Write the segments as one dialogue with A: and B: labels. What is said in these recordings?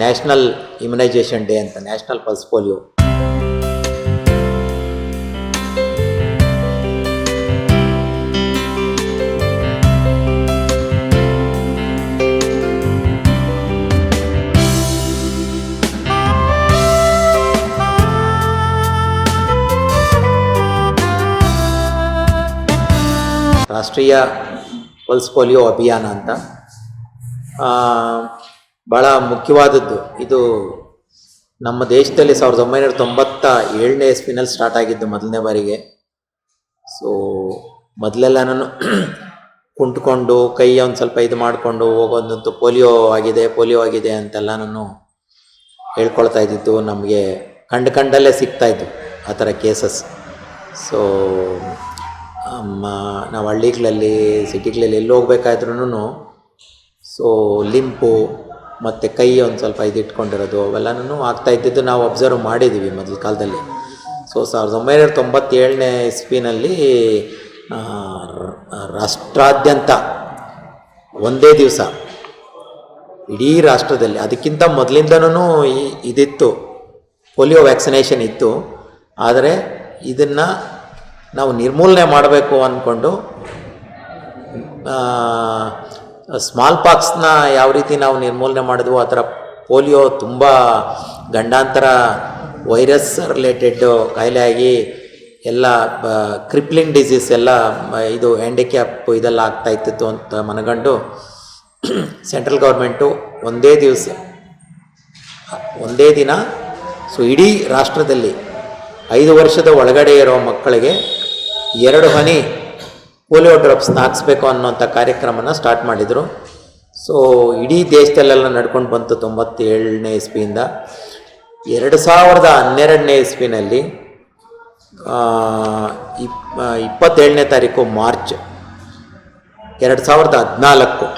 A: National immunisation day ಅಂತ, national pulse polio. ರಾಷ್ಟ್ರೀಯ pulse polio ಅಭಿಯಾನ ಅಂತ ಭಾಳ ಮುಖ್ಯವಾದದ್ದು. ಇದು ನಮ್ಮ ದೇಶದಲ್ಲಿ 1997ನೇ ಇಸ್ವಿನಲ್ಲಿ ಸ್ಟಾರ್ಟ್ ಆಗಿದ್ದು ಮೊದಲನೇ ಬಾರಿಗೆ. ಸೊ ಮೊದಲೆಲ್ಲ ನಾನು ಕುಂಟ್ಕೊಂಡು ಕೈ ಒಂದು ಸ್ವಲ್ಪ ಇದು ಮಾಡಿಕೊಂಡು ಹೋಗೋದಂತೂ ಪೋಲಿಯೋ ಆಗಿದೆ ಅಂತೆಲ್ಲ ನಾನು ಹೇಳ್ಕೊಳ್ತಾ ಇದ್ದಿದ್ದು. ನಮಗೆ ಕಂಡಲ್ಲೇ ಸಿಗ್ತಾಯಿತ್ತು ಆ ಥರ ಕೇಸಸ್. ಸೊ ನಾವು ಹಳ್ಳಿಗಳಲ್ಲಿ ಸಿಟಿಗಳಲ್ಲಿ ಎಲ್ಲಿ ಹೋಗ್ಬೇಕಾದ್ರೂ ಸೊ ಲಿಂಪು ಮತ್ತು ಕೈ ಒಂದು ಸ್ವಲ್ಪ ಇದಿಟ್ಕೊಂಡಿರೋದು ಅವೆಲ್ಲನೂ ಆಗ್ತಾಯಿದ್ದಿದ್ದು ನಾವು ಅಬ್ಸರ್ವ್ ಮಾಡಿದ್ದೀವಿ ಮೊದಲ ಕಾಲದಲ್ಲಿ. ಸೊ 1997ನೇ ಇಸ್ವಿನಲ್ಲಿ ರಾಷ್ಟ್ರಾದ್ಯಂತ ಒಂದೇ ದಿವಸ ಇಡೀ ರಾಷ್ಟ್ರದಲ್ಲಿ, ಅದಕ್ಕಿಂತ ಮೊದಲಿಂದನೂ ಇದಿತ್ತು, ಪೋಲಿಯೋ ವ್ಯಾಕ್ಸಿನೇಷನ್ ಇತ್ತು. ಆದರೆ ಇದನ್ನು ನಾವು ನಿರ್ಮೂಲನೆ ಮಾಡಬೇಕು ಅಂದ್ಕೊಂಡು ಸ್ಮಾಲ್ ಪಾಕ್ಸ್ನ ಯಾವ ರೀತಿ ನಾವು ನಿರ್ಮೂಲನೆ ಮಾಡಿದ್ವು ಆ ಥರ ಪೋಲಿಯೋ ತುಂಬ ಗಂಡಾಂತರ ವೈರಸ್ ರಿಲೇಟೆಡ್ ಕಾಯಿಲೆ ಆಗಿ ಎಲ್ಲ ಕ್ರಿಪ್ಲಿಂಗ್ ಡಿಸೀಸ್ ಎಲ್ಲ ಇದು ಹ್ಯಾಂಡಿಕ್ಯಾಪ್ ಇದೆಲ್ಲ ಆಗ್ತಾಯಿತ್ತು ಅಂತ ಮನಗಂಡು ಸೆಂಟ್ರಲ್ ಗೌರ್ಮೆಂಟು ಒಂದೇ ದಿನ ಸೊ ಇಡೀ ರಾಷ್ಟ್ರದಲ್ಲಿ 5 ವರ್ಷದ ಒಳಗಡೆ ಇರೋ ಮಕ್ಕಳಿಗೆ 2 ಹನಿ ಪೋಲಿಯೋ ಡ್ರಾಪ್ಸ್ನ ಹಾಕ್ಸ್ಬೇಕು ಅನ್ನೋಂಥ ಕಾರ್ಯಕ್ರಮನ ಸ್ಟಾರ್ಟ್ ಮಾಡಿದರು. ಸೊ ಇಡೀ ದೇಶದಲ್ಲೆಲ್ಲ ನಡ್ಕೊಂಡು ಬಂತು 97ನೇ ಇಸ್ವಿಯಿಂದ. 2012ನೇ ಇಸ್ವಿನಲ್ಲಿ 27ನೇ ತಾರೀಕು ಮಾರ್ಚ್ 2014,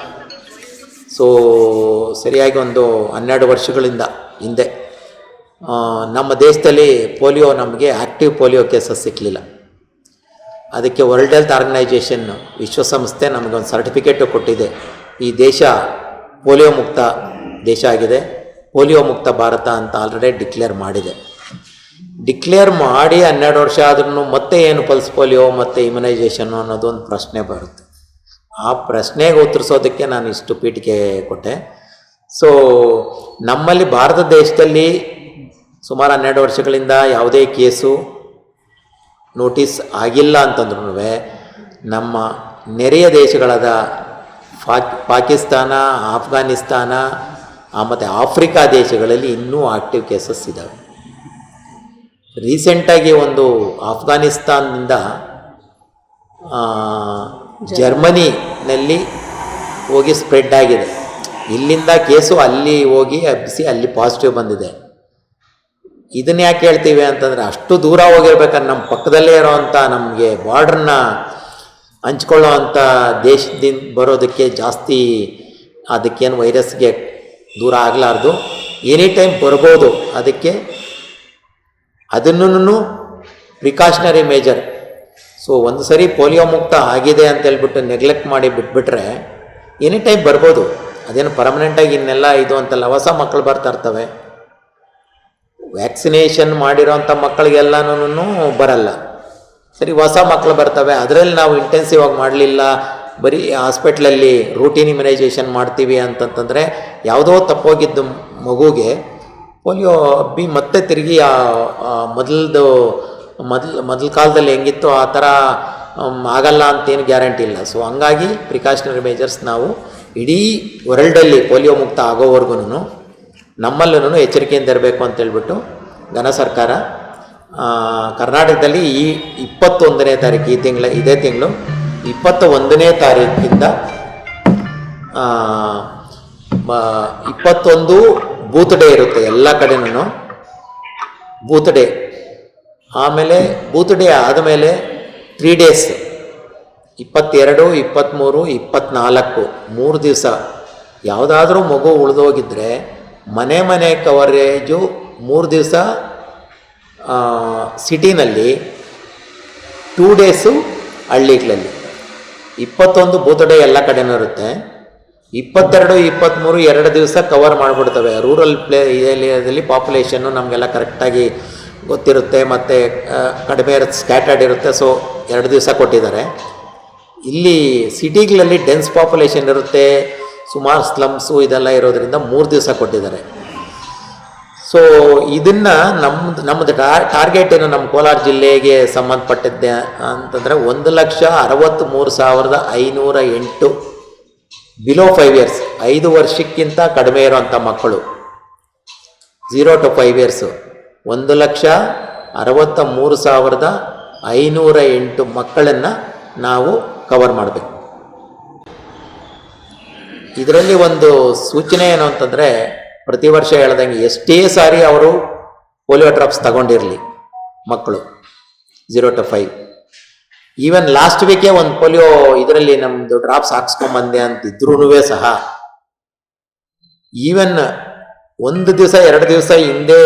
A: ಸೊ ಸರಿಯಾಗಿ ಒಂದು 12 ವರ್ಷಗಳಿಂದ ಹಿಂದೆ ನಮ್ಮ ದೇಶದಲ್ಲಿ ಪೋಲಿಯೋ ನಮಗೆ ಆ್ಯಕ್ಟಿವ್ ಪೋಲಿಯೋ ಕೇಸಸ್ ಸಿಕ್ಕಲಿಲ್ಲ. ಅದಕ್ಕೆ ವರ್ಲ್ಡ್ ಹೆಲ್ತ್ ಆರ್ಗನೈಜೇಷನ್, ವಿಶ್ವಸಂಸ್ಥೆ ನಮಗೊಂದು ಸರ್ಟಿಫಿಕೇಟು ಕೊಟ್ಟಿದೆ. ಈ ದೇಶ ಪೋಲಿಯೋ ಮುಕ್ತ ದೇಶ ಆಗಿದೆ, ಪೋಲಿಯೋ ಮುಕ್ತ ಭಾರತ ಅಂತ ಆಲ್ರೆಡಿ ಡಿಕ್ಲೇರ್ ಮಾಡಿದೆ. ಡಿಕ್ಲೇರ್ ಮಾಡಿ 12 ವರ್ಷ ಆದ್ರೂ ಮತ್ತೆ ಏನು ಪಲ್ಸ್ ಪೋಲಿಯೋ ಮತ್ತು ಇಮ್ಯುನೈಜೇಷನ್ನು ಅನ್ನೋದೊಂದು ಪ್ರಶ್ನೆ ಬರುತ್ತೆ. ಆ ಪ್ರಶ್ನೆಗೆ ಉತ್ತರಿಸೋದಕ್ಕೆ ನಾನು ಇಷ್ಟು ಪೀಠಿಕೆ ಕೊಟ್ಟೆ. ಸೊ ನಮ್ಮಲ್ಲಿ ಭಾರತ ದೇಶದಲ್ಲಿ ಸುಮಾರು 12 ವರ್ಷಗಳಿಂದ ಯಾವುದೇ ಕೇಸು ನೋಟಿಸ್ ಆಗಿಲ್ಲ ಅಂತಂದ್ರೂ ನಮ್ಮ ನೆರೆಯ ದೇಶಗಳಾದ ಪಾಕಿಸ್ತಾನ, ಆಫ್ಘಾನಿಸ್ತಾನ ಮತ್ತು ಆಫ್ರಿಕಾ ದೇಶಗಳಲ್ಲಿ ಇನ್ನೂ ಆಕ್ಟಿವ್ ಕೇಸಸ್ ಇದ್ದಾವೆ. ರೀಸೆಂಟಾಗಿ ಒಂದು ಆಫ್ಘಾನಿಸ್ತಾನದಿಂದ ಜರ್ಮನಿನಲ್ಲಿ ಹೋಗಿ ಸ್ಪ್ರೆಡ್ ಆಗಿದೆ. ಇಲ್ಲಿಂದ ಕೇಸು ಅಲ್ಲಿ ಹೋಗಿ ಹಬ್ಬಿಸಿ ಅಲ್ಲಿ ಪಾಸಿಟಿವ್ ಬಂದಿದೆ. ಇದನ್ನ ಯಾಕೆ ಹೇಳ್ತೀವಿ ಅಂತಂದರೆ, ಅಷ್ಟು ದೂರ ಹೋಗಿರ್ಬೇಕಾದ್ರೆ ನಮ್ಮ ಪಕ್ಕದಲ್ಲೇ ಇರೋವಂಥ ನಮಗೆ ಬಾರ್ಡ್ರನ್ನ ಹಂಚ್ಕೊಳ್ಳೋ ಅಂಥ ದೇಶದಿಂದ ಬರೋದಕ್ಕೆ ಜಾಸ್ತಿ ಅದಕ್ಕೇನು ವೈರಸ್ಗೆ ದೂರ ಆಗಲಾರ್ದು, ಎನಿ ಟೈಮ್ ಬರ್ಬೋದು. ಅದಕ್ಕೆ ಅದನ್ನು ಪ್ರಿಕಾಷನರಿ ಮೇಜರ್. ಸೊ ಒಂದು ಸರಿ ಪೋಲಿಯೋ ಮುಕ್ತ ಆಗಿದೆ ಅಂತೇಳ್ಬಿಟ್ಟು ನೆಗ್ಲೆಕ್ಟ್ ಮಾಡಿ ಬಿಟ್ಬಿಟ್ರೆ ಎನಿ ಟೈಮ್ ಬರ್ಬೋದು. ಅದೇನು ಪರ್ಮನೆಂಟಾಗಿ ಇನ್ನೆಲ್ಲ ಇದು ಅಂತಲ್ಲ, ಹೊಸ ಮಕ್ಕಳು ಬರ್ತಾ ಇರ್ತವೆ. ವ್ಯಾಕ್ಸಿನೇಷನ್ ಮಾಡಿರೋಂಥ ಮಕ್ಕಳಿಗೆಲ್ಲನೂ ಬರಲ್ಲ, ಸರಿ ಹೊಸ ಮಕ್ಕಳು ಬರ್ತವೆ. ಅದರಲ್ಲಿ ನಾವು ಇಂಟೆನ್ಸಿವ್ ಆಗಿ ಮಾಡಲಿಲ್ಲ, ಬರೀ ಹಾಸ್ಪಿಟ್ಲಲ್ಲಿ ರೂಟೀನ್ ಇಮ್ಯುನೈಜೇಷನ್ ಮಾಡ್ತೀವಿ ಅಂತಂತಂದರೆ ಯಾವುದೋ ತಪ್ಪೋಗಿದ್ದು ಮಗುಗೆ ಪೋಲಿಯೋ ಹಬ್ಬಿ ಮತ್ತೆ ತಿರುಗಿ ಮೊದಲ ಕಾಲದಲ್ಲಿ ಹೆಂಗಿತ್ತು ಆ ಥರ ಆಗಲ್ಲ ಅಂತೇನು ಗ್ಯಾರಂಟಿ ಇಲ್ಲ. ಸೊ ಹಂಗಾಗಿ ಪ್ರಿಕಾಷನರಿ ಮೇಜರ್ಸ್ ನಾವು ಇಡೀ ವರ್ಲ್ಡಲ್ಲಿ ಪೋಲಿಯೋ ಮುಕ್ತ ಆಗೋವರೆಗೂ ನಮ್ಮಲ್ಲೂ ಎಚ್ಚರಿಕೆಯಿಂದ ಇರಬೇಕು ಅಂತೇಳ್ಬಿಟ್ಟು ಘನ ಸರ್ಕಾರ ಕರ್ನಾಟಕದಲ್ಲಿ ಈ 21ನೇ ತಾರೀಕು ಇದೇ ತಿಂಗಳು 21ನೇ ತಾರೀಕಿಂದ 21 ಬೂತ್ ಡೇ ಇರುತ್ತೆ ಎಲ್ಲ ಕಡೆನೂ. ಬೂತ್ ಡೇ ಆಮೇಲೆ ಬೂತ್ ಡೇ ಆದಮೇಲೆ 3 ಡೇಸ್ 22, 23, 24 3 ದಿವಸ ಯಾವುದಾದ್ರೂ ಮಗು ಉಳಿದೋಗಿದ್ದರೆ ಮನೆ ಕವರೇಜು 3 ದಿವಸ ಸಿಟಿನಲ್ಲಿ, 2 ಡೇಸು ಹಳ್ಳಿಗಳಲ್ಲಿ. 21 ಬೂತ್ ಡೇ ಎಲ್ಲ ಕಡೆನೂ ಇರುತ್ತೆ. 22, 23 2 ದಿವಸ ಕವರ್ ಮಾಡಿಬಿಡ್ತವೆ. ರೂರಲ್ ಏರಿಯಾದಲ್ಲಿ ಪಾಪ್ಯುಲೇಷನ್ನು ನಮಗೆಲ್ಲ ಕರೆಕ್ಟಾಗಿ ಗೊತ್ತಿರುತ್ತೆ, ಮತ್ತು ಕಡಿಮೆ ಸ್ಕ್ಯಾಟರ್ಡ್ ಇರುತ್ತೆ. ಸೊ 2 ದಿವಸ ಕೊಟ್ಟಿದ್ದಾರೆ. ಇಲ್ಲಿ ಸಿಟಿಗಳಲ್ಲಿ ಡೆನ್ಸ್ ಪಾಪ್ಯುಲೇಷನ್ ಇರುತ್ತೆ, ಸುಮಾರು ಸ್ಲಮ್ಸು ಇದೆಲ್ಲ ಇರೋದರಿಂದ 3 ದಿವಸ ಕೊಟ್ಟಿದ್ದಾರೆ. ಸೊ ಇದನ್ನು ನಮ್ಮದು ಟಾರ್ಗೆಟ್ ಏನು ನಮ್ಮ ಕೋಲಾರ ಜಿಲ್ಲೆಗೆ ಸಂಬಂಧಪಟ್ಟಿದ್ದೆ ಅಂತಂದರೆ 1,63,508 ಬಿಲೋ 5 years 5 ವರ್ಷಕ್ಕಿಂತ ಕಡಿಮೆ ಇರೋಂಥ ಮಕ್ಕಳು 0 to 5 years 1,63,508 ಮಕ್ಕಳನ್ನು ನಾವು ಕವರ್ ಮಾಡಬೇಕು. ಇದರಲ್ಲಿ ಒಂದು ಸೂಚನೆ ಏನು ಅಂತಂದರೆ, ಪ್ರತಿ ವರ್ಷ ಹೇಳ್ದಂಗೆ ಎಷ್ಟೇ ಸಾರಿ ಅವರು ಪೋಲಿಯೋ ಡ್ರಾಪ್ಸ್ ತಗೊಂಡಿರಲಿ ಮಕ್ಕಳು 0 to 5, ಈವನ್ ಲಾಸ್ಟ್ ವೀಕೆ ಒಂದು ಪೋಲಿಯೋ ಇದರಲ್ಲಿ ನಮ್ಮದು ಡ್ರಾಪ್ಸ್ ಹಾಕ್ಸ್ಕೊಂಬಂದೆ ಅಂತಿದ್ರೂ ಸಹ, ಈವನ್ 1 ದಿವಸ 2 ದಿವಸ ಹಿಂದೆ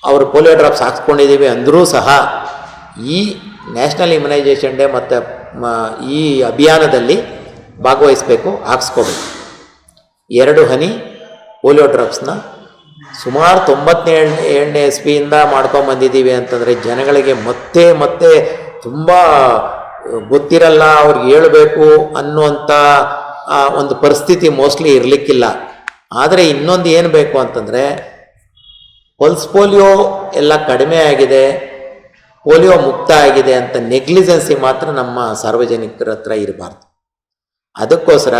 A: ಅವರು ಪೋಲಿಯೋ ಡ್ರಾಪ್ಸ್ ಹಾಕ್ಸ್ಕೊಂಡಿದ್ದೀವಿ ಅಂದರೂ ಸಹ ಈ ನ್ಯಾಷನಲ್ ಇಮ್ಯುನೈಸೇಷನ್ ಡೇ ಮತ್ತು ಈ ಅಭಿಯಾನದಲ್ಲಿ ಭಾಗವಹಿಸಬೇಕು, ಹಾಕ್ಸ್ಕೋಬೇಕು. 2 ಹನಿ ಪೋಲಿಯೋ ಡ್ರಾಪ್ಸ್ನ ಸುಮಾರು 97ನೇ ಇಸ್ವಿಯಿಂದ ಮಾಡ್ಕೊಂಬಂದಿದ್ದೀವಿ ಅಂತಂದರೆ ಜನಗಳಿಗೆ ಮತ್ತೆ ತುಂಬ ಗೊತ್ತಿರಲ್ಲ, ಅವ್ರಿಗೆ ಹೇಳಬೇಕು ಅನ್ನುವಂಥ ಒಂದು ಪರಿಸ್ಥಿತಿ ಮೋಸ್ಟ್ಲಿ ಇರಲಿಕ್ಕಿಲ್ಲ. ಆದರೆ ಇನ್ನೊಂದು ಏನು ಬೇಕು ಅಂತಂದರೆ, ಪಲ್ಸ್ ಪೋಲಿಯೋ ಎಲ್ಲ ಕಡಿಮೆ ಆಗಿದೆ, ಪೋಲಿಯೋ ಮುಕ್ತ ಆಗಿದೆ ಅಂತ ನೆಗ್ಲಿಜೆನ್ಸಿ ಮಾತ್ರ ನಮ್ಮ ಸಾರ್ವಜನಿಕರ ಹತ್ರ ಇರಬಾರ್ದು. ಅದಕ್ಕೋಸ್ಕರ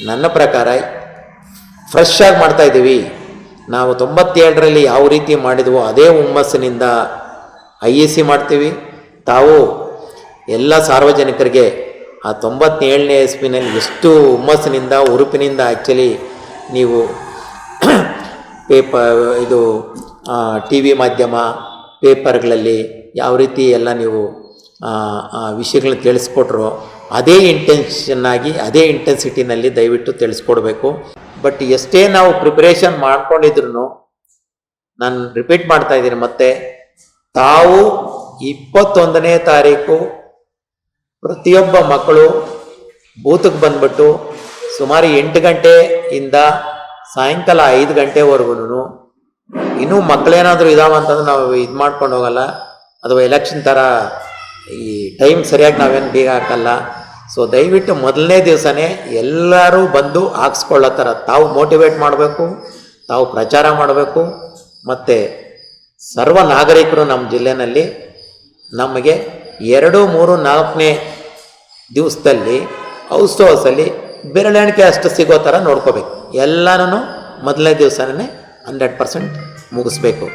A: ನನ್ನ ಪ್ರಕಾರ ಫ್ರೆಶ್ ಆಗಿ ಮಾಡ್ತಾಯಿದ್ದೀವಿ. ನಾವು 97ರಲ್ಲಿ ಯಾವ ರೀತಿ ಮಾಡಿದ್ವೋ ಅದೇ ಹುಮ್ಮಸ್ಸಿನಿಂದ IEC ಮಾಡ್ತೀವಿ. ತಾವು ಎಲ್ಲ ಸಾರ್ವಜನಿಕರಿಗೆ ಆ 97ನೇ ಇಸ್ವಿನಲ್ಲಿ ಎಷ್ಟು ಹುಮ್ಮಸ್ಸಿನಿಂದ ಉರುಪಿನಿಂದ ಆ್ಯಕ್ಚುಲಿ ನೀವು ಇದು TV ಮಾಧ್ಯಮ ಪೇಪರ್ಗಳಲ್ಲಿ ಯಾವ ರೀತಿ ಎಲ್ಲ ನೀವು ವಿಷಯಗಳನ್ನ ತಿಳಿಸ್ಕೊಟ್ರೋ ಅದೇ ಇಂಟೆನ್ಷನ್ನಾಗಿ ಅದೇ ಇಂಟೆನ್ಸಿಟಿನಲ್ಲಿ ದಯವಿಟ್ಟು ತಿಳಿಸ್ಕೊಡ್ಬೇಕು. ಬಟ್ ಎಷ್ಟೇ ನಾವು ಪ್ರಿಪ್ರೇಷನ್ ಮಾಡ್ಕೊಂಡಿದ್ರು, ನಾನು ರಿಪೀಟ್ ಮಾಡ್ತಾ ಇದ್ದೀನಿ ಮತ್ತೆ, ತಾವು 21ನೇ ತಾರೀಕು ಪ್ರತಿಯೊಬ್ಬ ಮಕ್ಕಳು ಬೂತ್ಗೆ ಬಂದ್ಬಿಟ್ಟು ಸುಮಾರು 8 ಗಂಟೆಯಿಂದ ಸಾಯಂಕಾಲ 5 ಗಂಟೆವರೆಗೂ, ಇನ್ನೂ ಮಕ್ಕಳೇನಾದರೂ ಇದಾವಂತಂದ್ರೆ ನಾವು ಇದು ಮಾಡ್ಕೊಂಡು ಹೋಗಲ್ಲ, ಅಥವಾ ಎಲೆಕ್ಷನ್ ಥರ ಈ ಟೈಮ್ ಸರಿಯಾಗಿ ನಾವೇನು ಬೇಗ ಹಾಕಲ್ಲ. ಸೊ ದಯವಿಟ್ಟು ಮೊದಲನೇ ದಿವಸನೇ ಎಲ್ಲರೂ ಬಂದು ಹಾಕ್ಸ್ಕೊಳ್ಳೋ ಥರ ತಾವು ಮೋಟಿವೇಟ್ ಮಾಡಬೇಕು, ತಾವು ಪ್ರಚಾರ ಮಾಡಬೇಕು. ಮತ್ತು ಸರ್ವ ನಾಗರಿಕರು ನಮ್ಮ ಜಿಲ್ಲೆಯಲ್ಲಿ ನಮಗೆ 2, 3, 4ನೇ ದಿವಸದಲ್ಲಿ ಹೌಸ್ ಟು ಹೌಸಲ್ಲಿ ಬೆರಳೆಣಿಕೆ ಅಷ್ಟು ಸಿಗೋ ಥರ ನೋಡ್ಕೋಬೇಕು. ಎಲ್ಲನೂ ಮೊದಲನೇ ದಿವಸನೇ 100% ಮುಗಿಸ್ಬೇಕು.